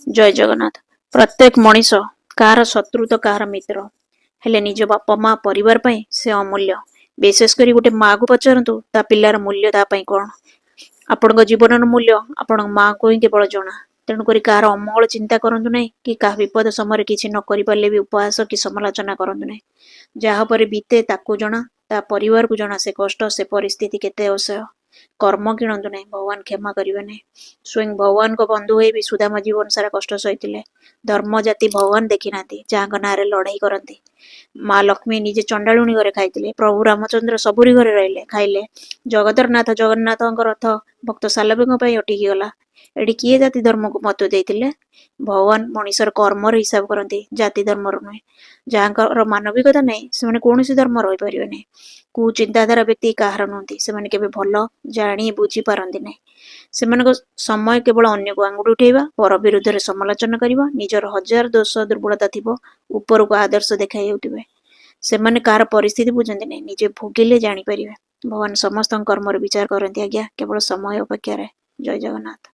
जय जगन्नाथ। प्रत्येक मनीष कहार शत्रु तो कहार मित्र हेले निज बापा माँ परिवार पई से अमूल्य। विशेष करी गोटे माँ को पचारतु ता पिलार मूल्य ता पई कोन। आपण जीवन मूल्य आपण माँ को ही केवल जना। तेणुक कहार अमंगल चिंता करतु ना कि क्या विपद समय किसी न करि पारे भी उपहास कि समालोचना करतु ना। जहा पर बीते ताकू जना ता परिवार को जना से कष्ट से परिस्थिति केते असह्य। कर्म किणतु ना भगवान क्षमा करिवे ना। स्वयं भगवान को बंधु होई भी सुदामा जीवन सारा कष्ट सहितिले। धर्म जाति भगवान देखी नांती जहाँ ना रे लड़ाई करती। माँ लक्ष्मी निजे चंडालुणी घरे खाइतिले। प्रभु रामचंद्र सबुरी घरे रहिले खाइले। जगतर नाथ जगन्नाथ रथ भक्त सालवें पई अटिकी गला। एटी किए जाति धर्म को महत्व देइतिले? भगवान मनीषर कर्मर हिसाब करती जाति धर्मर नुहे। जहाँकर मानविकता नहीं से कौन धर्म रही पारे नहीं। कु चिंताधारा व्यक्ति कहार नुहति से केवे भल जाणी बुझी पारती नहीं। से समय केवल अन्य को आंगुठी उठेबा पर विरुद्ध समालोचना करबा निजर हजार दोष दुर्बलता थिबो ऊपर को आदर्श देखाई होतिबे। सेमाने कार परिस्थिति बुझंती नहीं निजे भोगिले जानी परिबे। भगवान समस्त कर्मर विचार करती आज्ञा केवल समय अपेक्षा। जय जगन्नाथ।